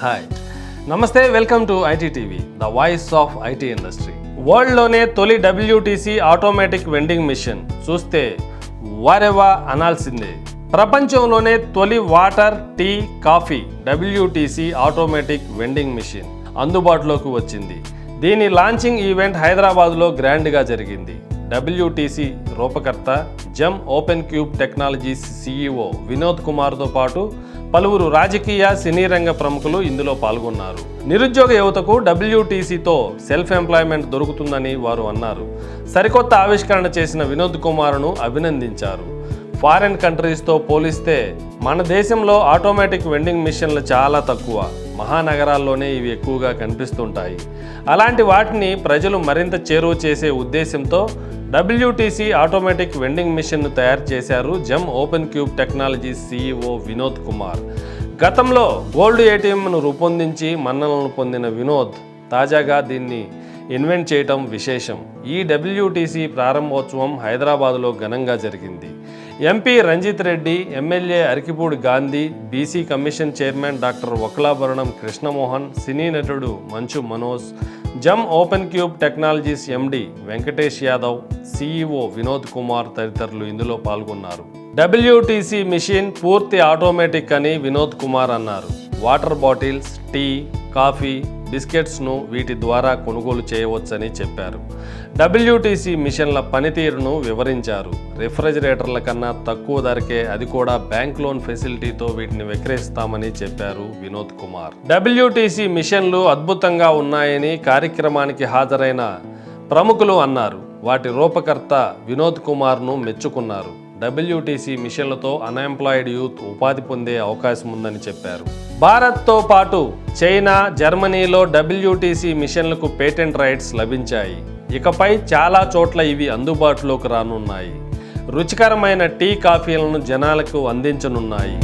Hi నమస్తే, welcome to ITTV, the voice of IT industry. వరల్డ్లోనే తొలి WTC ఆటోమేటిక్ వెండింగ్ మిషన్ చూస్తే వారెవా అనాల్సిందే. ప్రపంచంలోనే తొలి water, tea, coffee WTC automatic vending machine అందుబాటులోకి వచ్చింది. దీని లాంచింగ్ ఈవెంట్ హైదరాబాద్లో గ్రాండ్గా జరిగింది. WTC రూపకర్త Jam Open Cube Technologies CEO Vinod కుమార్తో పాటు పలువురు రాజకీయ, సినీ రంగ ప్రముఖులు ఇందులో పాల్గొన్నారు. నిరుద్యోగ యువతకు WTCతో సెల్ఫ్ ఎంప్లాయ్మెంట్ దొరుకుతుందని వారు అన్నారు. సరికొత్త ఆవిష్కరణ చేసిన వినోద్ కుమార్ను అభినందించారు. ఫారిన్ కంట్రీస్తో పోలిస్తే మన దేశంలో ఆటోమేటిక్ వెండింగ్ మిషన్లు చాలా తక్కువ. మహానగరాల్లోనే ఇవి ఎక్కువగా కనిపిస్తుంటాయి. అలాంటి వాటిని ప్రజలు మరింత చేరువ చేసే ఉద్దేశంతో WTC ఆటోమేటిక్ వెండింగ్ మిషన్ను తయారు చేశారు జమ్ Open Cube Technologies CEO Vinod Kumar. గతంలో గోల్డ్ ATMను రూపొందించి మన్ననలను పొందిన వినోద్ తాజాగా దీన్ని ఇన్వెంట్ చేయటం విశేషం. ఈ WTC ప్రారంభోత్సవం హైదరాబాదులో ఘనంగా జరిగింది. MP Ranjith Reddy, MLA Arikepudi Gandhi, BC commission chairman doctor Vakulabharanam Krishnamohan, సినీ నటుడు Manchu Manoj, Jam Open Cube Technologies MD Venkatesh Yadav, CEO Vinod Kumar తదితరులు ఇందులో పాల్గొన్నారు. WTC మిషన్ పూర్తి ఆటోమేటిక్ అని వినోద్ కుమార్ అన్నారు. వాటర్ బాటిల్స్, టీ, కాఫీ, బిస్కెట్స్ను వీటి ద్వారా కొనుగోలు చేయవచ్చని చెప్పారు. WTC మిషన్ల పనితీరును వివరించారు. రిఫ్రిజిరేటర్ల కన్నా తక్కువ ధరకే, అది కూడా బ్యాంక్ లోన్ ఫెసిలిటీతో వీటిని విక్రయిస్తామని చెప్పారు వినోద్ కుమార్. WTC మిషన్లు అద్భుతంగా ఉన్నాయని కార్యక్రమానికి హాజరైన ప్రముఖులు అన్నారు. వాటి రూపకర్త వినోద్ కుమార్ను మెచ్చుకున్నారు. WTC మిషన్లతో అన్ఎంప్లాయిడ్ యూత్ ఉపాధి పొందే అవకాశం ఉందని చెప్పారు. భారత్తో పాటు చైనా, జర్మనీలో WTC మిషన్లకు పేటెంట్ రైట్స్ లభించాయి. ఇకపై చాలా చోట్ల ఇవి అందుబాటులోకి రానున్నాయి. రుచికరమైన టీ, కాఫీలను జనాలకు అందించనున్నాయి.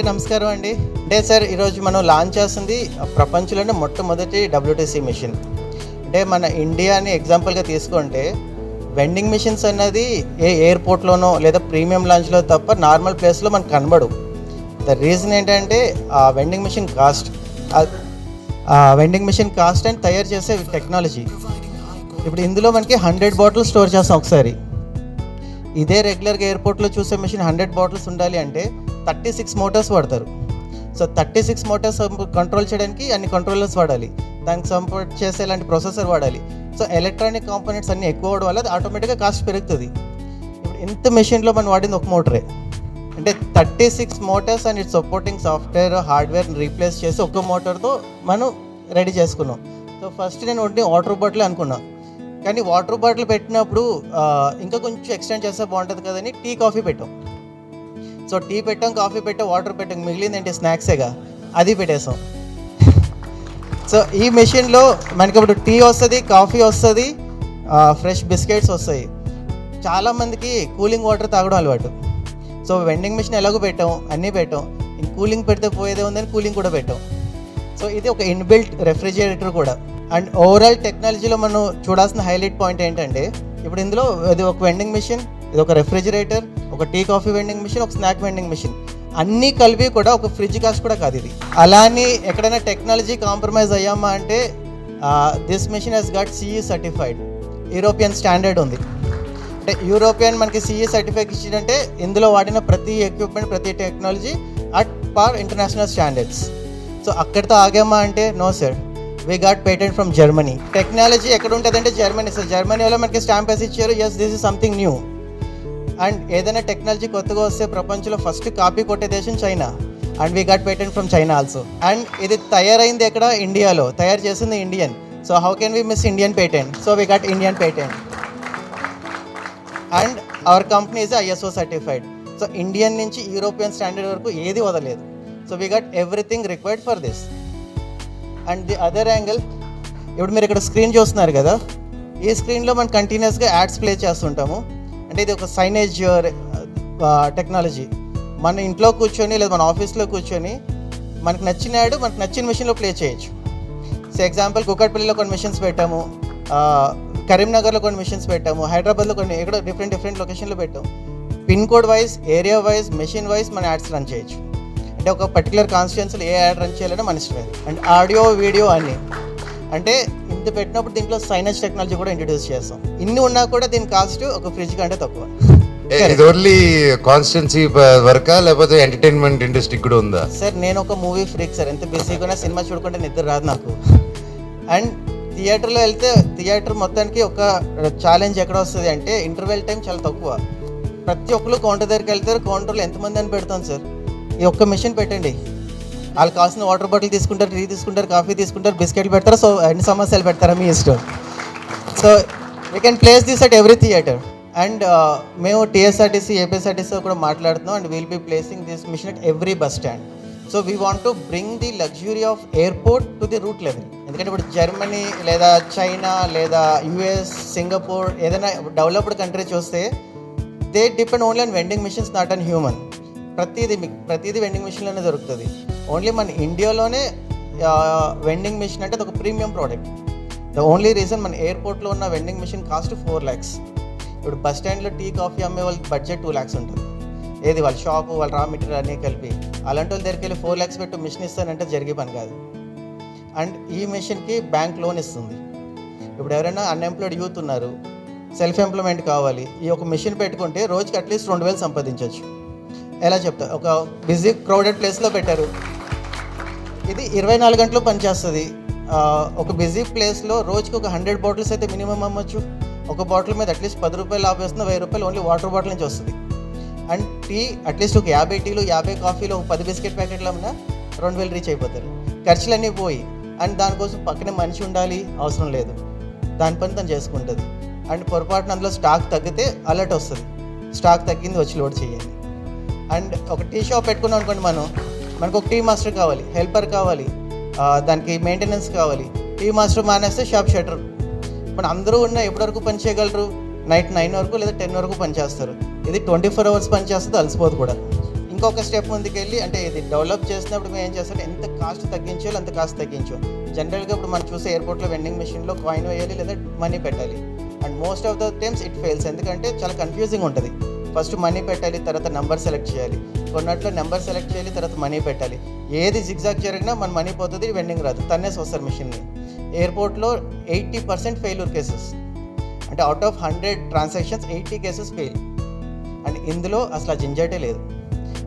నమస్కారం అండి. అంటే సార్, ఈరోజు మనం లాంచ్ చేస్తుంది ప్రపంచంలోనే మొట్టమొదటి WTC మిషన్. అంటే మన ఇండియాని ఎగ్జాంపుల్గా తీసుకుంటే వెండింగ్ మిషన్స్ అన్నది ఏ ఎయిర్పోర్ట్లోనో లేదా ప్రీమియం లాంచ్లో తప్ప నార్మల్ ప్లేస్లో మనకు కనబడు. ద రీజన్ ఏంటంటే ఆ వెండింగ్ మిషన్ కాస్ట్ అండ్ తయారు చేసే టెక్నాలజీ. ఇప్పుడు ఇందులో మనకి 100 బాటిల్స్ స్టోర్ చేస్తాం ఒకసారి. ఇదే రెగ్యులర్గా ఎయిర్పోర్ట్లో చూసే మిషన్ 100 బాటిల్స్ ఉండాలి అంటే 36 మోటార్స్ వాడతారు. సో 36 మోటార్స్ కంట్రోల్ చేయడానికి అన్ని కంట్రోలర్స్ వాడాలి, దానికి సపోర్ట్ చేసే ఇలాంటి ప్రొసెసర్ వాడాలి. సో ఎలక్ట్రానిక్ కాంపోనెంట్స్ అన్నీ ఎక్కువ అవడం వల్ల అది ఆటోమేటిక్గా కాస్ట్ పెరుగుతుంది. ఇప్పుడు ఇంత మెషిన్లో మనం వాడింది ఒక మోటరే. అంటే 36 motors and its supporting software, హార్డ్వేర్ని రీప్లేస్ చేసి ఒక్క మోటార్తో మనం రెడీ చేసుకున్నాం. సో ఫస్ట్ నేను వాటర్ బాటిల్ అనుకున్నాను, కానీ వాటర్ బాటిల్ పెట్టినప్పుడు ఇంకా కొంచెం ఎక్స్టెండ్ చేస్తే బాగుంటుంది కదని టీ, కాఫీ పెట్టాం. సో టీ పెట్టాం, కాఫీ పెట్టాం, వాటర్ పెట్టాం, మిగిలింది ఏంటి స్నాక్సేగా, అది పెట్టేసాం. సో ఈ మెషిన్లో మనకి ఇప్పుడు టీ వస్తుంది, కాఫీ వస్తుంది, ఫ్రెష్ బిస్కెట్స్ వస్తాయి. చాలామందికి కూలింగ్ వాటర్ తాగడం అలవాటు. సో వెండింగ్ మిషన్ ఎలాగో పెట్టాం, అన్నీ పెట్టాం. ఇంక కూలింగ్ పెడితే పోయేదే ఉందని కూలింగ్ కూడా పెట్టాం. సో ఇది ఒక ఇన్బిల్ట్ రెఫ్రిజిరేటర్ కూడా. అండ్ ఓవరాల్ టెక్నాలజీలో మనం చూడాల్సిన హైలైట్ పాయింట్ ఏంటంటే, ఇప్పుడు ఇందులో ఇది ఒక వెండింగ్ మిషన్, ఇది ఒక రెఫ్రిజిరేటర్, ఒక టీ, కాఫీ వెండింగ్ మిషన్, ఒక స్నాక్ వెండింగ్ మిషన్, అన్నీ కలిపి కూడా ఒక ఫ్రిడ్జ్ కాస్ట్ కూడా కాదు ఇది. అలానే ఎక్కడైనా టెక్నాలజీ కాంప్రమైజ్ అయ్యామా అంటే this machine has got CE certified, European standard ఉంది. అంటే యూరోపియన్ మనకి CE సర్టిఫైడ్ ఇచ్చిందంటే ఇందులో వాడిన ప్రతి ఎక్విప్మెంట్, ప్రతి technology at par international standards. So అక్కడితో ఆగామా అంటే no sir, we got patent from Germany. Technology ఎక్కడ ఉంటుందంటే జర్మనీ. సో జర్మనీలో మనకి స్టాంప్ వేసి ఇచ్చారు, yes this is something new. And ఏదైనా టెక్నాలజీ కొత్తగా వస్తే ప్రపంచంలో ఫస్ట్ కాపీ కొట్టే దేశం China, and we got patent from China also. And ఇది తయారైంది ఎక్కడ? ఇండియాలో. తయారు చేసింది Indian. So how can we miss Indian patent? So we got Indian patent. And our company is ISO certified. So Indian నుంచి European standard వరకు ఏది వదలేదు. So we got everything required for this. And the other angle, ఇప్పుడు మీరు ఇక్కడ screen చూస్తున్నారు కదా, ఈ స్క్రీన్లో మనం కంటిన్యూస్గా యాడ్స్ ప్లే చేస్తుంటాము. అంటే ఇది ఒక సైనేజ్ టెక్నాలజీ. మన ఇంట్లో కూర్చొని లేదా మన ఆఫీస్లో కూర్చొని మనకు నచ్చిన యాడ్ మనకు నచ్చిన మిషన్లో ప్లే చేయొచ్చు. సో ఎగ్జాంపుల్ కుకట్పల్లిలో కొన్ని మిషన్స్ పెట్టాము, కరీంనగర్లో కొన్ని మిషన్స్ పెట్టాము, హైదరాబాద్లో కొన్ని, ఎక్కడో డిఫరెంట్ లొకేషన్లో పెట్టాము. Pin code wise, area wise, machine wise మన యాడ్స్ రన్ చేయొచ్చు. అంటే ఒక పర్టికులర్ కాన్స్టిట్యున్సీలో ఏ యాడ్ రన్ చేయాలన్నా మన ఇష్టం అది. అండ్ ఆడియో, వీడియో అన్నీ. అంటే ఇంత పెట్టినప్పుడు దీంట్లో సైనస్ టెక్నాలజీ కూడా ఇంట్రడ్యూస్ చేస్తాం. ఇన్ని ఉన్నా కూడా దీని కాస్ట్ ఒక ఫ్రిడ్జ్ కంటే తక్కువ. ఇది ఓన్లీ కాన్స్టెన్సీ వరకా లేకపోతే ఎంటర్టైన్మెంట్ ఇండస్ట్రీ కూడా ఉందా? సార్ నేను ఒక మూవీ ఫ్రీక్ సార్. ఎంత బిజీగా ఉన్నా సినిమా చూడకుండా నిద్ర రాదు నాకు. అండ్ థియేటర్లో వెళ్తే థియేటర్ మొత్తానికి ఒక ఛాలెంజ్ ఎక్కడ వస్తుంది అంటే ఇంటర్వెల్ టైం చాలా తక్కువ. ప్రతి ఒక్కరు కౌంటర్ దగ్గరికి వెళ్తారు, కౌంటర్లో ఎంతమంది అని పెడతాం సార్. ఈ ఒక్క మిషన్ పెట్టండి, వాళ్ళు కావాల్సిన వాటర్ బాటిల్ తీసుకుంటారు, టీ తీసుకుంటారు, కాఫీ తీసుకుంటారు, బిస్కెట్లు పెడతారు. సో అన్ని సమస్యలు పెడతారా మీ ఇష్టం. So we can place this at every theatre. And మేము టీఎస్ఆర్టీసీ, ఏపీఎస్ఆర్టీసీతో కూడా మాట్లాడుతున్నాం. And will be placing this machine at every bus stand. So we want to bring the luxury of airport to the root level. ఎందుకంటే ఇప్పుడు Germany లేదా China లేదా US, Singapore, ఏదైనా developed country చూస్తే they depend only on vending machines, not on human. ప్రతిదీ vending మిషన్లోనే దొరుకుతుంది. Only మన ఇండియాలోనే వెండింగ్ మిషన్ అంటే అది ఒక premium product. The only reason మన ఎయిర్పోర్ట్లో ఉన్న వెండింగ్ మిషన్ కాస్ట్ 4 lakhs. ఇప్పుడు బస్ స్టాండ్లో టీ, కాఫీ అమ్మే వాళ్ళ బడ్జెట్ 2 lakhs ఉంటుంది. ఏది వాళ్ళ షాపు, వాళ్ళ రా మెటీరియల్ అన్నీ కలిపి. అలాంటి వాళ్ళ దగ్గరికి వెళ్ళి 4 lakhs పెట్టి మిషన్ ఇస్తానంటే జరిగే పని కాదు. అండ్ ఈ మిషన్కి బ్యాంక్ లోన్ ఇస్తుంది. ఇప్పుడు ఎవరైనా అన్ఎంప్లాయిడ్ యూత్ ఉన్నారు, సెల్ఫ్ ఎంప్లాయ్మెంట్ కావాలి, ఈ ఒక మిషన్ పెట్టుకుంటే రోజుకి అట్లీస్ట్ 2,000 సంపాదించవచ్చు. ఎలా చెప్తా, ఒక బిజీ క్రౌడెడ్ ప్లేస్లో పెట్టారు, ఇది 24 గంటలు పనిచేస్తుంది. ఒక బిజీ ప్లేస్లో రోజుకి ఒక 100 బాటిల్స్ అయితే మినిమం అమ్మొచ్చు. ఒక బాటిల్ మీద అట్లీస్ట్ 10 రూపాయలు లాభం వస్తుంది, 1000 రూపాయలు ఓన్లీ వాటర్ బాటిల్ నుంచి వస్తుంది. అండ్ టీ అట్లీస్ట్ ఒక 50 టీలు, 50 కాఫీలు, ఒక 10 బిస్కెట్ ప్యాకెట్లు అమ్మినా 2,000 రీచ్ అయిపోతారు. ఖర్చులన్నీ పోయి. అండ్ దానికోసం పక్కనే మనిషి ఉండాలి అవసరం లేదు, దాని పని తను చేసుకుంటుంది. అండ్ పొరపాటున అందులో స్టాక్ తగ్గితే అలర్ట్ వస్తుంది, స్టాక్ తగ్గింది వచ్చి లోడ్ చేయండి. అండ్ ఒక టీ షాప్ పెట్టుకున్నాం అనుకోండి, మనకు ఒక టీ మాస్టర్ కావాలి, హెల్పర్ కావాలి, దానికి మెయింటెనెన్స్ కావాలి. టీ మాస్టర్ మానేస్తే షాప్ షటర్. మన అందరూ ఉన్న ఎప్పటివరకు పని చేయగలరు? నైట్ 9 వరకు లేదా 10 వరకు పని చేస్తారు. ఇది 24 hours పని చేస్తుంది, అలసిపోదు కూడా. ఇంకొక స్టెప్ ముందుకు వెళ్ళి, అంటే ఇది డెవలప్ చేసినప్పుడు మేము ఏం చేస్తాం, ఎంత కాస్ట్ తగ్గించాలో అంత కాస్ట్ తగ్గించాం. జనరల్గా ఇప్పుడు మనం చూసే ఎయిర్పోర్ట్లో వెండింగ్ మెషిన్లో కాయిన్ వేయాలి లేదా మనీ పెట్టాలి. And most of the times it fails. ఎందుకంటే చాలా కన్ఫ్యూజింగ్ ఉంటుంది. ఫస్ట్ మనీ పెట్టాలి, తర్వాత నెంబర్ సెలెక్ట్ చేయాలి. కొన్నట్లో నెంబర్ సెలెక్ట్ చేయాలి, తర్వాత మనీ పెట్టాలి. ఏది జిగ్జాగ్ జరిగినా మన మనీ పోతుంది, వెండింగ్ రాదు, తన్నేసి వస్తారు మిషన్ని. ఎయిర్పోర్ట్లో 80% ఫెయిల్యూర్ కేసెస్. అంటే out of 100 transactions 80 cases fail. And ఇందులో అసలు ఆ జింజాటే లేదు.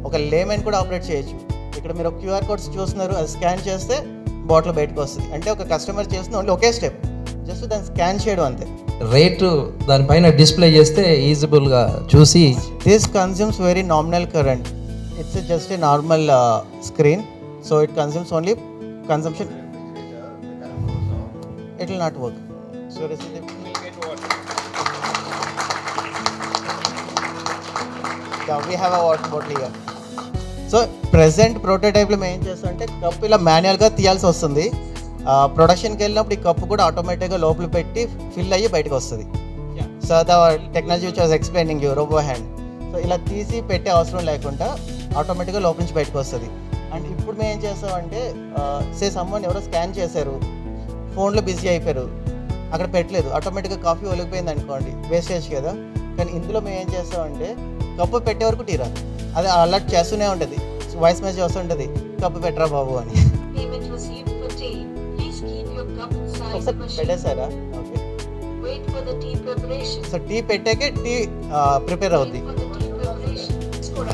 ఒక లేమెన్ కూడా ఆపరేట్ చేయొచ్చు. ఇక్కడ మీరు ఒక క్యూఆర్ కోడ్స్ చూస్తున్నారు, అది స్కాన్ చేస్తే బాటిల్ బయటకు వస్తుంది. అంటే ఒక కస్టమర్ చేస్తుంది ఓన్లీ ఒకే స్టెప్, జస్ట్ దాన్ని స్కాన్ చేయడం అంతే. రేటు దానిపైన డిస్ప్లే చేస్తే ఈజిబుల్గా చూసి. This consumes very nominal current. It's just a normal screen. So it consumes only consumption. It will not work. So we have a water bottle here. So present ప్రోటోటైప్లో మేము ఏం చేస్తాం అంటే కప్పు ఇలా మాన్యువల్గా తీయాల్సి వస్తుంది. ప్రొడక్షన్కి వెళ్ళినప్పుడు ఈ కప్పు కూడా ఆటోమేటిక్గా లోపల పెట్టి ఫిల్ అయ్యి బయటకు వస్తుంది. So the technology which was explaining you, robo hand. So ఇలా తీసి పెట్టే అవసరం లేకుండా ఆటోమేటిక్గా లోపల నుంచి బయటకు వస్తుంది. అండ్ ఇప్పుడు మేము ఏం చేస్తామంటే సమ్మన్ ఎవరో స్కాన్ చేశారు, ఫోన్లో బిజీ అయిపోయారు, అక్కడ పెట్టలేదు, ఆటోమేటిక్గా కాఫీ ఒలిగిపోయింది అనుకోండి, వేస్టేజ్ కదా. కానీ ఇందులో మేము ఏం చేస్తామంటే కప్పు పెట్టే వరకు టీ రాదు, అది అలర్ట్ చేస్తూనే ఉంటుంది, వాయిస్ మెసేజ్ వస్తుంటుంది, కప్పు పెట్టరా బాబు అని. ఒకసారి పెట్టేశారా? ఓకే. సో టీ పెట్టాకే టీ ప్రిపేర్ అవుద్ది.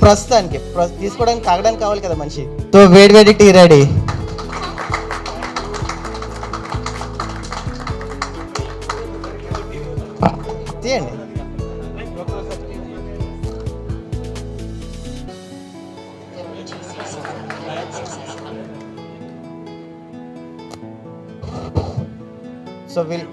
ప్రస్తుతానికి తీసుకోవడానికి తాగడానికి కావాలి కదా మనిషి. సో వేడి టీ రెడీ. తీయండి. సో విల్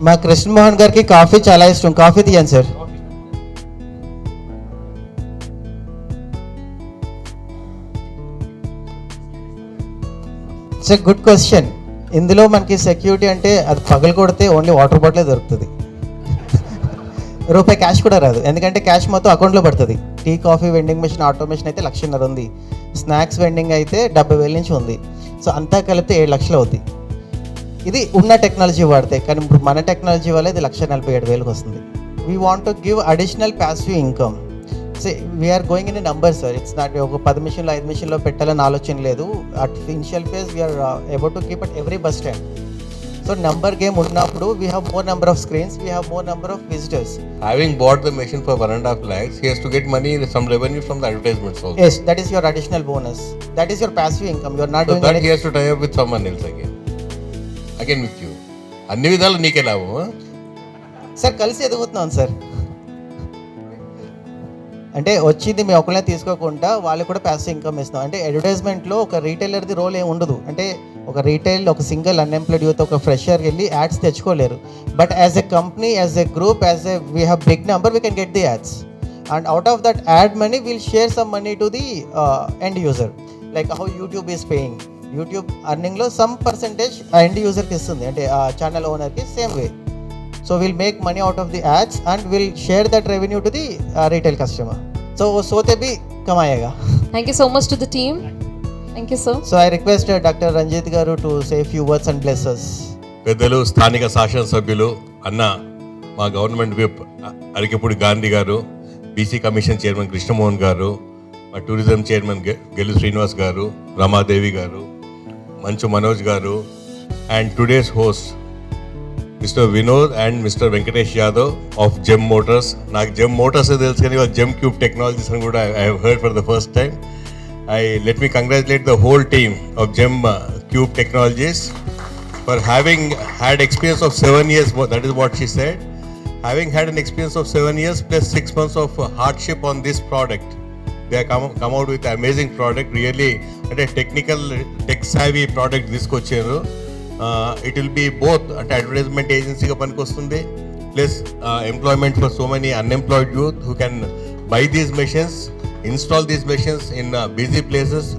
మా కృష్ణమోహన్ గారికి కాఫీ చాలా ఇష్టం, కాఫీ తీయండి sir. It's a good question. ఇందులో మనకి సెక్యూరిటీ అంటే అది పగలు కొడితే ఓన్లీ వాటర్ బాటిలే దొరుకుతుంది, రూపాయి క్యాష్ కూడా రాదు. ఎందుకంటే క్యాష్ మొత్తం అకౌంట్లో పడుతుంది. Tea coffee vending machine automation అయితే 1,50,000 ఉంది, స్నాక్స్ వెండింగ్ అయితే 70,000 నుంచి ఉంది. సో అంతా కలిపితే 7 లక్షలు అవుతుంది. ఇది ఉన్న టెక్నాలజీ వాడితే. కానీ ఇప్పుడు మన టెక్నాలజీ వల్ల ఇది 1,47,000 వస్తుంది. We want to give additional passive income. So we are going in a number sir. It's not ఒక 10 మిషన్లో 5 మిషన్లో పెట్టాలని ఆలోచన లేదు. At initial phase we are about to keep at every bus stand. So number game ఉన్నప్పుడు we have more number of screens, we have more number of visitors. Having bought the machine for 1.5 lakhs, he has to get money, some revenue from the advertisements also. Yes, that is your additional bonus. That is your passive income. You are not So doing that he anything. has to tie up with someone else again with you. అన్ని విధాలు నీకే లాభం. Sir కలిసి ఎదుగుతున్నాం sir. అంటే వచ్చింది మేము ఒకళ్ళే తీసుకోకుండా వాళ్ళు కూడా ప్యాసివ్ ఇన్కమ్ ఇస్తున్నాం. అంటే అడ్వర్టైజ్మెంట్లో ఒక రీటైలర్ది రోల్ ఏమి ఉండదు. అంటే ఒక రీటైల్ ఒక సింగిల్ అన్ఎంప్లాయిడ్ యూత్ ఒక ఫ్రెషర్ వెళ్ళి యాడ్స్ తెచ్చుకోలేరు. But as a company, as a group, as a we have big number, we can get the ads. And out of that ad money will share some money to the end user. Like how YouTube is paying. YouTube అర్నింగ్లో some percentage ఎండ్ యూజర్కి ఇస్తుంది, అంటే ఆ channel ఓనర్కి. Same way. So we'll make money out of the ads and we'll share that revenue to the retail customer. So wo sote bhi kamayega. Thank you so much to the team. Thank you, sir. So I request Dr. Ranjit Garu to say a few words and bless us. పెద్దలు, స్థానిక శాసనసభ్యులు, అన్న మా government whip Arikepudi Gandhi గారు, BC commission chairman Krishnamohan గారు, మా tourism chairman గెలు Srinivas గారు, రమాదేవి గారు, మంచు మనోజ్ గారు, and today's host Mr. Vinod and Mr. Venkatesh Yadav of Gem Motors. నాకు జెమ్ మోటార్స్ తెలుసు కానీ జెమ్ క్యూబ్ టెక్నాలజీస్ అని కూడా I have heard for the first time. Let me congratulate the whole team of Gem Cube Technologies for having had experience of 7 years. That is what she said. Having had an experience of 7 years plus 6 months of hardship on this product, they have come out with an amazing product. Really, a technical, tech-savvy product తీసుకొచ్చారు. It will be both అంటే advertisement ఏజెన్సీగా పనికొస్తుంది, plus employment for so many unemployed youth who can buy these machines, install these machines in busy places.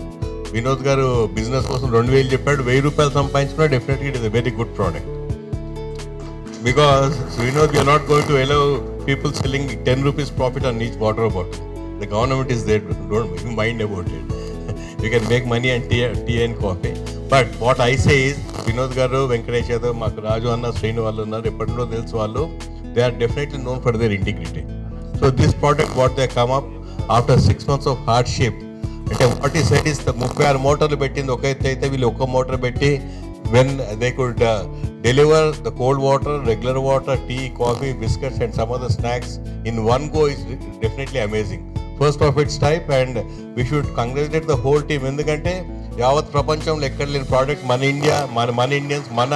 Vinod garu business కోసం 2,000 చెప్పాడు, 1,000 రూపాయలు సంపాదించినా definitely it is a very good product. Because Vinod you're not going to allow people selling 10 rupees profit on each water bottle. The government is there, don't mind about it. You can make money on tea and coffee. But what I say is, Vinod Garu, Venkatesh Yadav, మాకు రాజు అన్న, శ్రీను వాళ్ళు ఉన్నారు, ఎప్పటిలో తెలుసు వాళ్ళు. They are definitely known for their integrity. So this product what they come up after 6 months of hardship, అంటే what is said is the 36 మోటార్లు పెట్టింది ఒక ఎత్తు అయితే, వీళ్ళు ఒక్క మోటార్ పెట్టి when they could deliver the cold water, regular water, tea, coffee, biscuits and some other snacks in one go is definitely amazing. First of its type, and we should congratulate the whole team. ఎందుకంటే యావత్ ప్రపంచంలో ఎక్కడ లేని product మన India, మన Indians, మన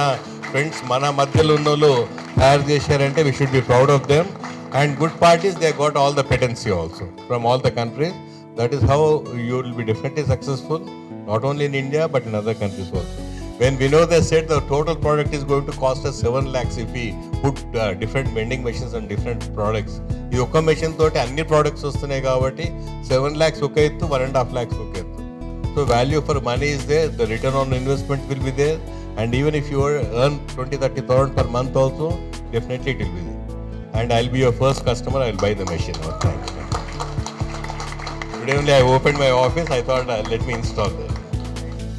friends, మన మధ్యలో ఉన్న వాళ్ళు తయారు చేశారంటే we should be proud of them. And good part is they got all the patency also from all the countries. That is how you will be definitely successful, not only in India but in other countries also. When Vinod has said the total product is going to cost us 7 lakhs if we put different vending machines and different products. ఈ ఒక్క machine తోటి అన్ని products వస్తున్నాయి కాబట్టి 7 lakhs ఒక ఎత్తు, 1.5 lakhs ఒక ఎత్తు. So value for money is there, the return on investment will be there, and even if you earn 20,000-30,000 per month also, definitely it will be there. And I'll be your first customer, I'll buy the machine. Oh, thanks. Today only I opened my office, I thought let me install there.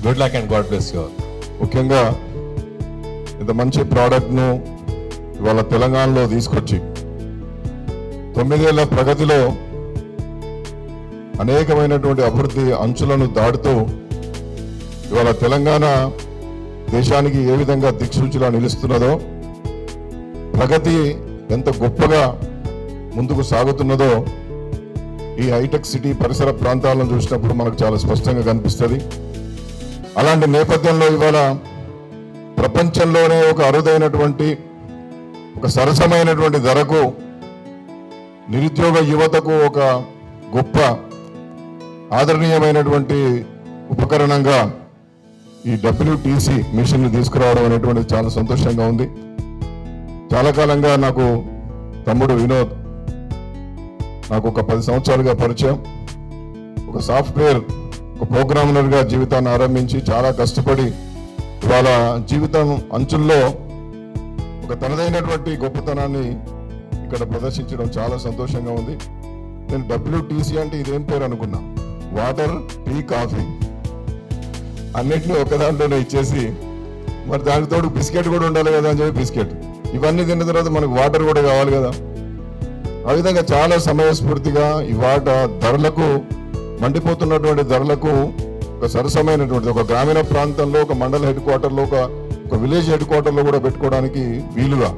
Good luck and God bless you all. ముఖ్యంగా ఇంత మంచి ప్రోడక్ట్ను ఇవాళ తెలంగాణలో తీసుకొచ్చి 9 ఏళ్ల ప్రగతిలో అనేకమైనటువంటి అభివృద్ధి అంచులను దాటుతూ ఇవాళ తెలంగాణ దేశానికి ఏ విధంగా దిక్సూచిలా నిలుస్తున్నదో, ప్రగతి ఎంత గొప్పగా ముందుకు సాగుతున్నదో ఈ హైటెక్ సిటీ పరిసర ప్రాంతాలను చూసినప్పుడు మనకు చాలా స్పష్టంగా కనిపిస్తుంది. అలాంటి నేపథ్యంలో ఇవాళ ప్రపంచంలోనే ఒక అరుదైనటువంటి, ఒక సరసమైనటువంటి ధరకు నిరుద్యోగ యువతకు ఒక గొప్ప ఆదరణీయమైనటువంటి ఉపకరణంగా ఈ WTC మిషన్ తీసుకురావడం అనేటువంటిది చాలా సంతోషంగా ఉంది. చాలా కాలంగా నాకు తమ్ముడు వినోద్ నాకు ఒక 10 సంవత్సరాలుగా పరిచయం. ఒక సాఫ్ట్వేర్, ఒక ప్రోగ్రామర్గా జీవితాన్ని ఆరంభించి చాలా కష్టపడి ఇవాళ జీవితం అంచుల్లో ఒక తనదైనటువంటి గొప్పతనాన్ని ఇక్కడ ప్రదర్శించడం చాలా సంతోషంగా ఉంది. నేను WTC అంటే ఇదేం పేరు అనుకున్నా, వాటర్, టీ, కాఫీ అన్నిటినీ ఒక దాంట్లోనే ఇచ్చేసి మరి దానితో బిస్కెట్ కూడా ఉండాలి కదా అని చెప్పి బిస్కెట్, ఇవన్నీ తిన్న తర్వాత మనకు వాటర్ కూడా కావాలి కదా. ఆ విధంగా చాలా సమయస్ఫూర్తిగా ఇవాట ధరలకు మండిపోతున్నటువంటి ధరలకు ఒక సరసమైనటువంటి ఒక గ్రామీణ ప్రాంతంలో ఒక మండల హెడ్ క్వార్టర్లో ఒక విలేజ్ హెడ్ క్వార్టర్లో కూడా పెట్టుకోవడానికి వీలుగా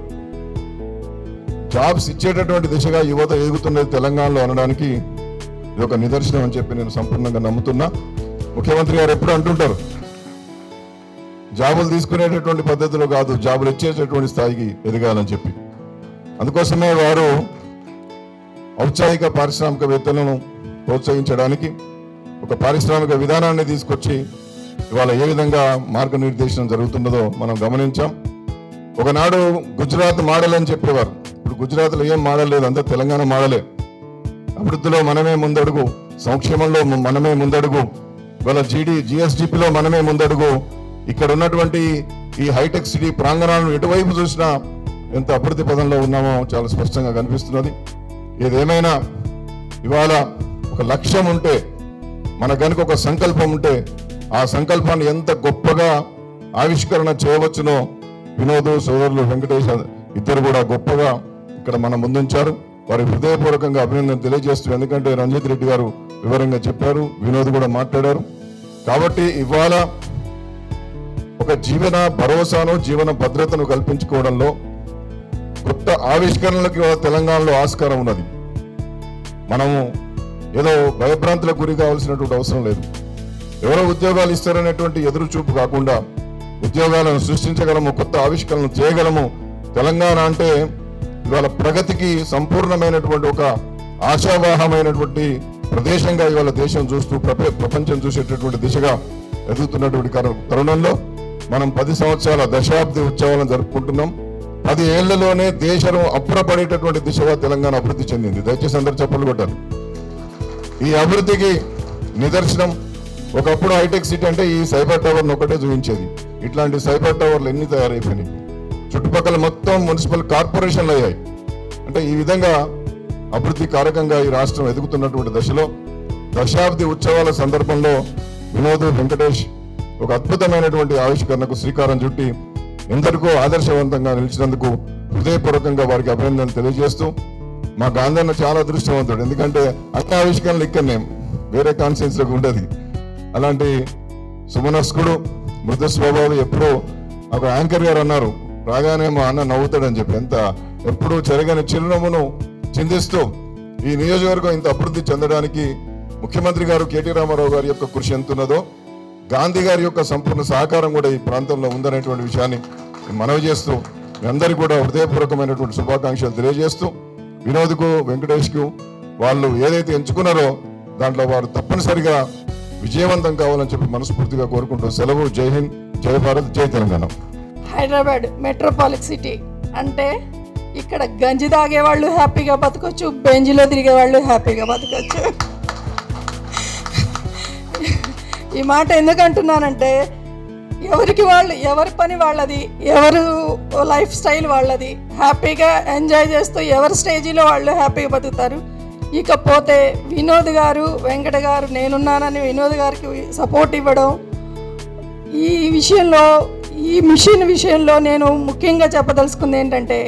జాబ్స్ ఇచ్చేటటువంటి దిశగా యువత ఎదుగుతున్నది తెలంగాణలో అనడానికి ఇది ఒక నిదర్శనం అని చెప్పి నేను సంపూర్ణంగా నమ్ముతున్నా. ముఖ్యమంత్రి గారు ఎప్పుడు అంటుంటారు, జాబులు తీసుకునేటటువంటి పద్ధతిలో కాదు, జాబులు ఇచ్చేటటువంటి స్థాయికి ఎదగాలని చెప్పి. అందుకోసమే వారు ఔత్సాహిక పారిశ్రామికవేత్తలను ప్రోత్సహించడానికి ఒక పారిశ్రామిక విధానాన్ని తీసుకొచ్చి ఇవాళ ఏ విధంగా మార్గనిర్దేశనం జరుగుతున్నదో మనం గమనించాం. ఒకనాడు గుజరాత్ మోడల్ అని చెప్పేవారు, ఇప్పుడు గుజరాత్లో ఏం మోడల్ లేదు, అంతా తెలంగాణ మోడలే. అభివృద్ధిలో మనమే ముందడుగు, సంక్షేమంలో మనమే ముందడుగు, ఇవాళ GSDPలో మనమే ముందడుగు. ఇక్కడ ఉన్నటువంటి ఈ హైటెక్ సిటీ ప్రాంగణాలను ఎటువైపు చూసినా ఎంత అభివృద్ధి పదంలో ఉన్నామో చాలా స్పష్టంగా కనిపిస్తున్నది. ఏదేమైనా ఇవాళ ఒక లక్ష్యం ఉంటే, మన కనుక ఒక సంకల్పం ఉంటే, ఆ సంకల్పాన్ని ఎంత గొప్పగా ఆవిష్కరణ చేయవచ్చునో వినోద్ సోదరులు వెంకటేష్ ఇద్దరు కూడా గొప్పగా ఇక్కడ మన ముందుంచారు. వారి హృదయపూర్వకంగా అభినందన తెలియజేస్తూ, ఎందుకంటే రంజిత్ రెడ్డి గారు వివరంగా చెప్పారు, వినోద్ కూడా మాట్లాడారు. కాబట్టి ఇవాళ ఒక జీవన భరోసాను, జీవన భద్రతను కల్పించుకోవడంలో కొత్త ఆవిష్కరణలకు తెలంగాణలో ఆస్కారం ఉన్నది. మనము ఏదో భయభ్రాంతులకు గురి కావాల్సినటువంటి అవసరం లేదు. ఎవరో ఉద్యోగాలు ఇస్తారనేటువంటి ఎదురు చూపు కాకుండా ఉద్యోగాలను సృష్టించగలము, కొత్త ఆవిష్కరణలు చేయగలము. తెలంగాణ అంటే ఇవాళ ప్రగతికి సంపూర్ణమైనటువంటి ఒక ఆశావాహమైనటువంటి ప్రదేశంగా ఇవాళ దేశం చూస్తూ ప్రపంచం చూసేటటువంటి దిశగా ఎదుగుతున్నటువంటి తరుణంలో మనం 10 సంవత్సరాల దశాబ్ది ఉత్సవాలను జరుపుకుంటున్నాం. 10 ఏళ్లలోనే దేశం అప్పురపడేటటువంటి దిశగా తెలంగాణ అభివృద్ధి చెందింది. దయచేసి అందరు చప్పట్లు కొట్టాలి. ఈ అభివృద్ధికి నిదర్శనం ఒకప్పుడు హైటెక్ సిటీ అంటే ఈ సైబర్ టవర్ను ఒకటే చూపించేది. ఇట్లాంటి సైబర్ టవర్లు ఎన్ని తయారైపోయినాయి, చుట్టుపక్కల మొత్తం మున్సిపల్ కార్పొరేషన్లు అయ్యాయి. అంటే ఈ విధంగా అభివృద్ధి కారకంగా ఈ రాష్ట్రం ఎదుగుతున్నటువంటి దశలో దశాబ్ది ఉత్సవాల సందర్భంలో వినోద్ వెంకటేష్ ఒక అద్భుతమైనటువంటి ఆవిష్కరణకు శ్రీకారం చుట్టి ఎందరికో ఆదర్శవంతంగా నిలిచినందుకు హృదయపూర్వకంగా వారికి అభినందనలు తెలియజేస్తూ, మా గాంధీ చాలా అదృష్టవంతుడు, ఎందుకంటే అన్ని ఆవిష్కరణలు ఇక్కడనే, వేరే కాన్ఫరెన్స్లో ఉండదు. అలాంటి సుమనస్కుడు, మృత స్వభావం. ఎప్పుడూ ఒక యాంకర్ గారు అన్నారు, రాగానే మా అన్న నవ్వుతాడని చెప్పి. ఎంత ఎప్పుడూ చెరగని చిరునవ్వును చిందిస్తూ ఈ నియోజకవర్గం ఇంత అభివృద్ధి చెందడానికి ముఖ్యమంత్రి గారు KT రామారావు గారి యొక్క కృషి ఎంత ఉన్నదో, గాంధీ గారి యొక్క సంపూర్ణ సహకారం కూడా ఈ ప్రాంతంలో ఉందనేటువంటి విషయాన్ని మనవి చేస్తూ, మీ అందరికీ కూడా హృదయపూర్వకమైనటువంటి శుభాకాంక్షలు తెలియజేస్తూ, వినోద్కు, వెంకటేష్కు వాళ్ళు ఏదైతే ఎంచుకున్నారో దాంట్లో వారు తప్పనిసరిగా విజయవంతం కావాలని చెప్పి మనస్ఫూర్తిగా కోరుకుంటూ సెలవు. జై హింద్, జై భారత్, జై తెలంగాణ. హైదరాబాద్ మెట్రోపాలిక్ సిటీ అంటే ఇక్కడ గంజి తాగేవాళ్ళు హ్యాపీగా బతకొచ్చు, బెంజిలో తిరిగేవాళ్ళు హ్యాపీగా బతకొచ్చు. ఈ మాట ఎందుకు అంటున్నానంటే, ఎవరికి వాళ్ళు, ఎవరి పని వాళ్ళది, ఎవరు లైఫ్ స్టైల్ వాళ్ళది, హ్యాపీగా ఎంజాయ్ చేస్తూ ఎవరి స్టేజీలో వాళ్ళు హ్యాపీగా బతుకుతారు. ఇకపోతే వినోద్ గారు, వెంకట గారు నేనున్నానని వినోద్ గారికి సపోర్ట్ ఇవ్వడం, ఈ విషయంలో, ఈ మిషన్ విషయంలో నేను ముఖ్యంగా చెప్పదలుచుకుంది ఏంటంటే,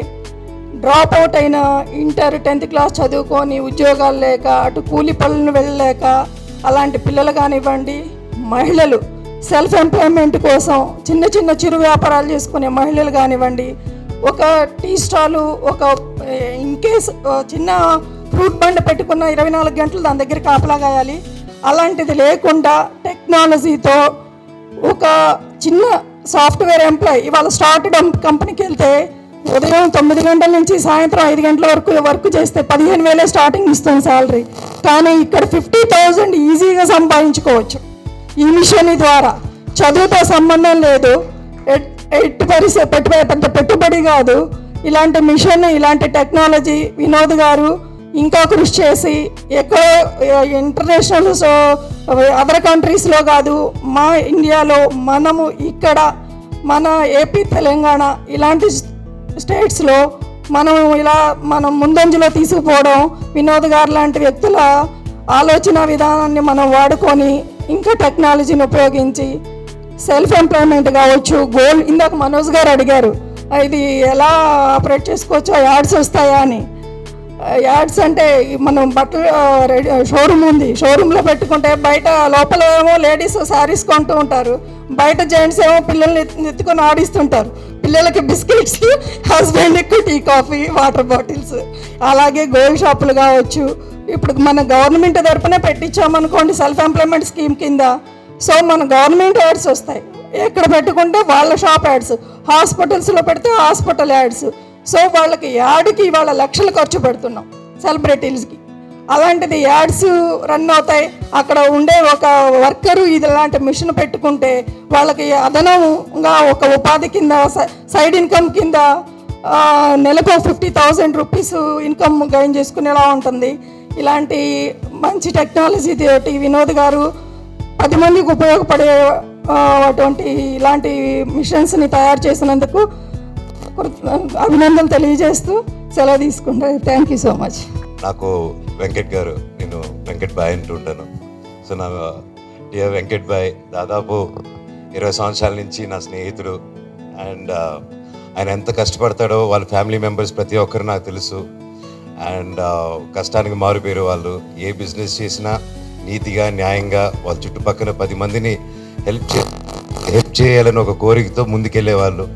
డ్రాప్ అవుట్ అయిన ఇంటర్ 10th క్లాస్ చదువుకొని ఉద్యోగాలు లేక అటు కూలి పనులను వెళ్ళలేక అలాంటి పిల్లలు కానివ్వండి, మహిళలు సెల్ఫ్ ఎంప్లాయ్మెంట్ కోసం చిన్న చిన్న చిరు వ్యాపారాలు చేసుకునే మహిళలు కానివ్వండి, ఒక టీ స్టాలు, ఒక ఇన్కేస్ చిన్న ఫ్రూట్ బండ్ పెట్టుకున్న 24 గంటలు దాని దగ్గర కాపలా కాయాలి. అలాంటిది లేకుండా టెక్నాలజీతో ఒక చిన్న సాఫ్ట్వేర్ ఎంప్లాయ్ ఇవాళ స్టార్టప్ కంపెనీకి వెళ్తే ఉదయం 9 గంటల నుంచి సాయంత్రం 5 గంటల వరకు వర్క్ చేస్తే 15,000 స్టార్టింగ్ ఇస్తుంది శాలరీ. కానీ ఇక్కడ 50,000 ఈజీగా సంపాదించుకోవచ్చు ఈ మిషన్ ద్వారా. చదువుతో సంబంధం లేదు, పెద్ద పెట్టుబడి కాదు. ఇలాంటి మిషన్, ఇలాంటి టెక్నాలజీ వినోద్ గారు ఇంకా కృషి చేసి ఎక్కడో ఇంటర్నేషనల్ అదర్ కంట్రీస్లో కాదు, మా ఇండియాలో మనము ఇక్కడ మన ఏపీ, తెలంగాణ ఇలాంటి స్టేట్స్లో మనం ముందంజలో తీసుకుపోవడం, వినోద్ గారు లాంటి వ్యక్తుల ఆలోచన విధానాన్ని మనం వాడుకొని ఇంకా టెక్నాలజీని ఉపయోగించి సెల్ఫ్ ఎంప్లాయ్మెంట్ కావచ్చు, గోల్డ్, ఇందాక మనోజ్ గారు అడిగారు ఇది ఎలా ఆపరేట్ చేసుకోవచ్చో, యాడ్స్ వస్తాయా అని. యాడ్స్ అంటే మనం బట్టలు షోరూమ్ ఉంది, షోరూంలో పెట్టుకుంటే బయట లోపల ఏమో లేడీస్ శారీస్ కొంటూ ఉంటారు, బయట జెంట్స్ ఏమో పిల్లల్ని ఎత్తుకొని ఆడిస్తుంటారు. పిల్లలకి బిస్కెట్స్, హస్బెండ్కి టీ, కాఫీ, వాటర్ బాటిల్స్. అలాగే గోల్డ్ షాపులు కావచ్చు. ఇప్పుడు మన గవర్నమెంట్ తరపున పెట్టించామనుకోండి సెల్ఫ్ ఎంప్లాయ్మెంట్ స్కీమ్ కింద. సో మన గవర్నమెంట్ యాడ్స్ వస్తాయి, ఎక్కడ పెట్టుకుంటే వాళ్ళ షాప్ యాడ్స్, హాస్పిటల్స్లో పెడితే హాస్పిటల్ యాడ్స్. సో వాళ్ళకి యాడ్కి వాళ్ళ లక్షలు ఖర్చు పెడుతున్నాం సెలబ్రిటీస్కి. అలాంటిది యాడ్స్ రన్ అవుతాయి. అక్కడ ఉండే ఒక వర్కరు ఇలాంటి మిషన్ పెట్టుకుంటే వాళ్ళకి అదనంగా ఒక ఉపాధి కింద, సైడ్ ఇన్కమ్ కింద నెలకు 50,000 రూపీస్ ఇన్కమ్ గెయిన్ చేసుకునేలా ఉంటుంది. ఇలాంటి మంచి టెక్నాలజీ తోటి వినోద్ గారు 10 మందికి ఉపయోగపడే అటువంటి ఇలాంటి మిషన్స్ని తయారు చేసినందుకు అభినందనలు తెలియజేస్తూ సెలవు తీసుకుంటాను. Thank you so much. నాకు వెంకట్ గారు, నేను వెంకట్ బాయ్ అంటూ ఉంటాను. సో నా డియర్ వెంకట్ బాయ్ దాదాపు 20 సంవత్సరాల నుంచి నా స్నేహితుడు. అండ్ ఆయన ఎంత కష్టపడతాడో వాళ్ళ ఫ్యామిలీ మెంబర్స్ ప్రతి ఒక్కరు నాకు తెలుసు. అండ్ కష్టానికి మారుపేరు వాళ్ళు. ఏ బిజినెస్ చేసినా నీతిగా, న్యాయంగా వాళ్ళ చుట్టుపక్కల 10 మందిని హెల్ప్ చేయాలని ఒక కోరికతో ముందుకెళ్ళే వాళ్ళు.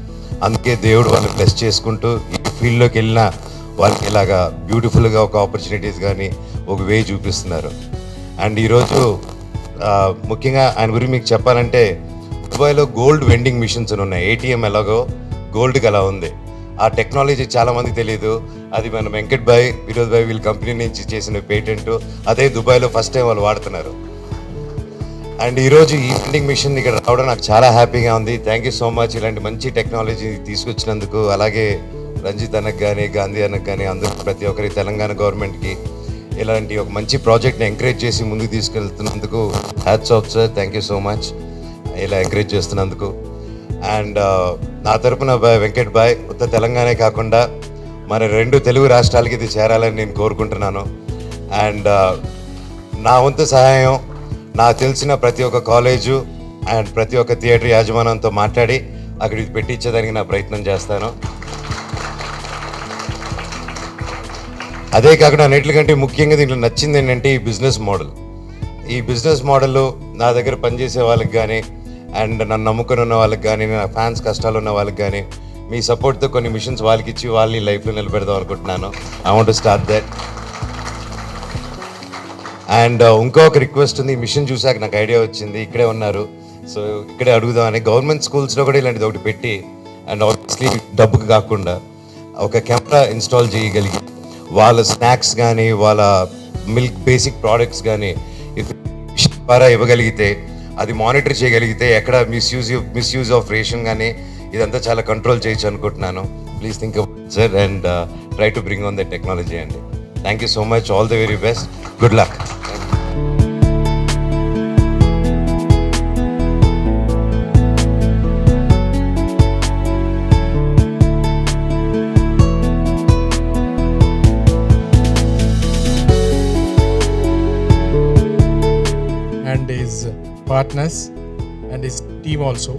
అందుకే దేవుడు వాళ్ళని బ్లెస్ చేసుకుంటూ ఈ ఫీల్డ్లోకి వెళ్ళినా వాళ్ళకి ఇలాగా బ్యూటిఫుల్గా ఒక ఆపర్చునిటీస్ కానీ ఒక వే చూపిస్తున్నారు. అండ్ ఈరోజు ముఖ్యంగా ఆయన గురించి మీకు చెప్పాలంటే, దుబాయ్లో గోల్డ్ వెండింగ్ మిషన్స్ ఉన్నాయి. ఏటీఎం ఎలాగో గోల్డ్కి అలా ఉంది. ఆ టెక్నాలజీ చాలామంది తెలియదు. అది మన వెంకట్ భాయ్, వినోద్ భాయ్ వీళ్ళ కంపెనీ నుంచి చేసిన పేటెంట్. అదే దుబాయ్లో ఫస్ట్ టైం వాళ్ళు వాడుతున్నారు. అండ్ ఈరోజు ఈ వెండింగ్ మిషన్ ఇక్కడ రావడం నాకు చాలా హ్యాపీగా ఉంది. థ్యాంక్ యూ సో మచ్ ఇలాంటి మంచి టెక్నాలజీ తీసుకొచ్చినందుకు. అలాగే రంజిత్ అన్నకు కానీ, గాంధీ అన్నకు కానీ, అందరూ ప్రతి ఒక్కరి తెలంగాణ గవర్నమెంట్కి ఇలాంటి ఒక మంచి ప్రాజెక్ట్ని ఎంకరేజ్ చేసి ముందుకు తీసుకెళ్తున్నందుకు hats off sir. Thank you so much ఇలా ఎంకరేజ్ చేస్తున్నందుకు. అండ్ నా తరపున వెంకట్ భాయ్ ఉత్త తెలంగాణే కాకుండా మన 2 తెలుగు రాష్ట్రాలకి ఇది చేరాలని నేను కోరుకుంటున్నాను. అండ్ నా వంతు సహాయం నాకు తెలిసిన ప్రతి ఒక్క కాలేజు అండ్ ప్రతి ఒక్క థియేటర్ యాజమాన్యంతో మాట్లాడి అక్కడికి పెట్టించేదానికి నా ప్రయత్నం చేస్తాను. అదే కాకుండా అన్నిటికంటే ముఖ్యంగా దీంట్లో నచ్చింది ఏంటంటే ఈ బిజినెస్ మోడల్. ఈ బిజినెస్ మోడల్ నా దగ్గర పనిచేసే వాళ్ళకి కానీ, అండ్ నన్ను నమ్ముకొని ఉన్న వాళ్ళకి కానీ, నా ఫ్యాన్స్ కష్టాలు ఉన్న వాళ్ళకి కానీ మీ సపోర్ట్తో కొన్ని మిషన్స్ వాళ్ళకి ఇచ్చి వాళ్ళని లైఫ్లో నిలబెడదాం అనుకుంటున్నాను. I want to start that. And ఇంకొక రిక్వెస్ట్ ఉంది. ఈ మిషన్ చూసాక నాకు ఐడియా వచ్చింది, ఇక్కడే ఉన్నారు, సో ఇక్కడే అడుగుదామని. గవర్నమెంట్ స్కూల్స్లో కూడా ఇలాంటిది ఒకటి పెట్టి, అండ్ ఆబ్వియస్లీ డబ్బుకి కాకుండా ఒక కెమెరా ఇన్స్టాల్ చేయగలిగి వాళ్ళ స్నాక్స్ కానీ, వాళ్ళ మిల్క్ బేసిక్ ప్రోడక్ట్స్ కానీ ద్వారా ఇవ్వగలిగితే, అది మానిటర్ చేయగలిగితే ఎక్కడ మిస్యూజ్ ఆఫ్ రేషన్ కానీ ఇదంతా చాలా కంట్రోల్ చేయొచ్చు అనుకుంటున్నాను. Please think about sir and try to bring on the technology అండి. Thank you so much. All the very best. Good luck. And his partners and his team also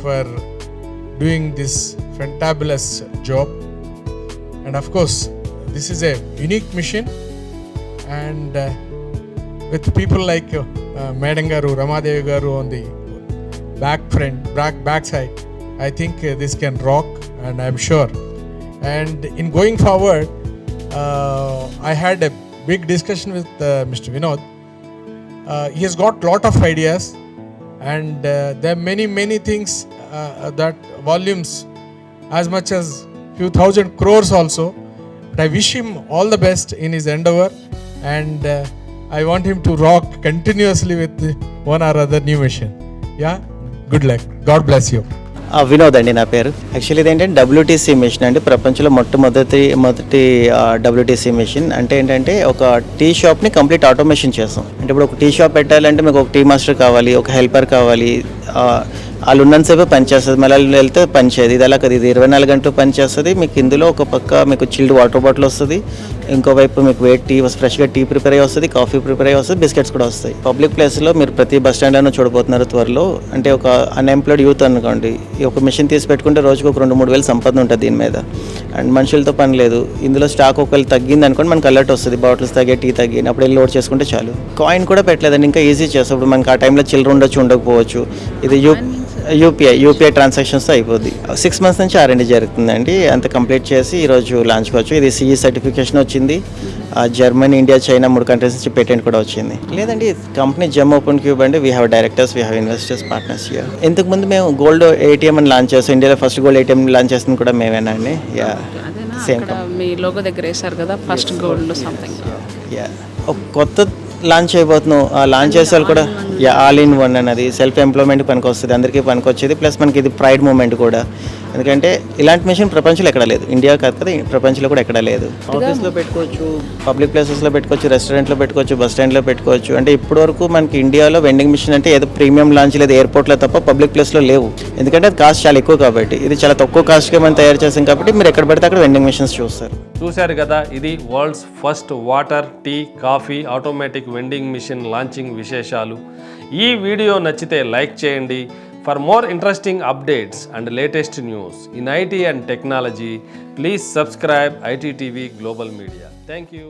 for doing this fantabulous job. And of course this is a unique mission, and with people like Madam Garu, Ramadevi Garu on the back side, I think this can rock, and I'm sure. And in going forward, I had a big discussion with Mr. Vinod. He has got lot of ideas, and there are many things that volumes as much as few thousand crores also. But I wish him all the best in his endeavor, and I want him to rock continuously with one or other new mission. Yeah, good luck. God bless you. Vinod అండి నా పేరు. Actually ఇదేంటంటే WTC machine అండి, ప్రపంచంలో మొట్టమొదటి WTC machine. అంటే ఏంటంటే ఒక టీ షాప్ని కంప్లీట్ ఆటోమేషన్ చేస్తాం. అంటే ఇప్పుడు ఒక టీ షాప్ పెట్టాలంటే మీకు ఒక టీ మాస్టర్ కావాలి, ఒక హెల్పర్ కావాలి, వాళ్ళు ఉన్నంతసేపు పనిచేస్తుంది, మళ్ళీ వాళ్ళు వెళ్తే పనిచేయదు. ఇది అలా కదా, ఇది 24 గంటలు పనిచేస్తుంది. మీకు ఇందులో ఒక పక్క మీకు చిల్డ్ వాటర్ బాటిల్ వస్తుంది, ఇంకోవైపు మీకు వేట్ టీ ఫ్రెష్గా టీ ప్రిపేర్ అయ్యి వస్తుంది, కాఫీ ప్రిపేర్ అయ్యి వస్తుంది, బిస్కెట్స్ కూడా వస్తాయి. పబ్లిక్ ప్లేస్లో మీరు ప్రతి బస్ స్టాండ్లోనూ చూడబోతున్నారు త్వరలో. అంటే ఒక అన్ఎంప్లాయిడ్ యూత్ అనుకోండి, ఈ ఒక మిషన్ తీసి పెట్టుకుంటే రోజుకు ఒక 2-3 వేలు సంపాదన ఉంటుంది దీని మీద. అండ్ మనుషులతో పని లేదు. ఇందులో స్టాక్ ఒకవేళ తగ్గింది అనుకోండి, మనకు అలర్ట్ వస్తుంది, బాటిల్స్ తగ్గే, టీ తగ్గి, అప్పుడు వెళ్ళి లోడ్ చేసుకుంటే చాలు. కాయిన్ కూడా పెట్టలేదండి, ఇంకా ఈజీ చేస్తాం. ఇప్పుడు మనకి ఆ టైంలో చిల్లర ఉండొచ్చు, ఉండకపోవచ్చు. ఇది యూపీఐ ట్రాన్సాక్షన్స్తో అయిపోద్ది. 6 months నుంచి R&D జరుగుతుందండి. అంత కంప్లీట్ చేసి ఈరోజు లాంచ్ కావచ్చు. ఇది CE సర్టిఫికేషన్ వచ్చింది. జర్మనీ, ఇండియా, చైనా 3 కంట్రీస్ నుంచి పేటెంట్ కూడా వచ్చింది. లేదండి, కంపెనీ జెమ్ ఓపెన్ క్యూబ్ అండి. We have directors, we have investors, partners here. ఇంతకుముందు మేము గోల్డ్ ATM అని లాంచ్ చేస్తాం. ఇండియాలో ఫస్ట్ గోల్డ్ ATM లాంచ్ చేస్తుంది కూడా మేమేనండి. యా, సేమ్ మీ లోగో దగ్గర వేశారు కదా, ఫస్ట్ గోల్డ్ సంథింగ్. యా, ఒక కొత్త లాంచ్ అయిపోతున్నాం. లాంచ్ చేసే వాళ్ళు కూడా ఆల్ ఇన్ వన్ అన్నది సెల్ఫ్ ఎంప్లాయ్మెంట్ పనికి వస్తుంది, అందరికీ పనికి వచ్చేది. ప్లస్ మనకి ఇది ప్రైడ్ మూమెంట్ కూడా, ఎందుకంటే ఇలాంటి మిషన్ ప్రపంచంలో ఎక్కడ లేదు. ఇండియా కాదు కదా, ప్రపంచంలో కూడా ఎక్కడ లేదు. ఆఫీస్లో పెట్టుకోవచ్చు, పబ్లిక్ ప్లేసెస్లో పెట్టుకోవచ్చు, రెస్టారెంట్లో పెట్టుకోవచ్చు, బస్ స్టాండ్లో పెట్టుకోవచ్చు. అంటే ఇప్పటివరకు మనకి ఇండియాలో వెండింగ్ మిషన్ అంటే ఏదో ప్రీమియం లాంచ్ లేదు ఎయిర్పోర్ట్లో తప్ప పబ్లిక్ ప్లేస్లో లేవు. ఎందుకంటే అది కాస్ట్ చాలా ఎక్కువ కాబట్టి. ఇది చాలా తక్కువ కాస్ట్గా మనం తయారు చేసాం కాబట్టి మీరు ఎక్కడ పడితే అక్కడ వెండింగ్ మిషన్స్ చూస్తారు. చూశారు కదా, ఇది world's first water, tea, coffee automatic vending machine launching విశేషాలు. ఈ వీడియో నచ్చితే లైక్ చేయండి. For more interesting updates and latest news in IT and technology, please subscribe ITTV Global Media. Thank you.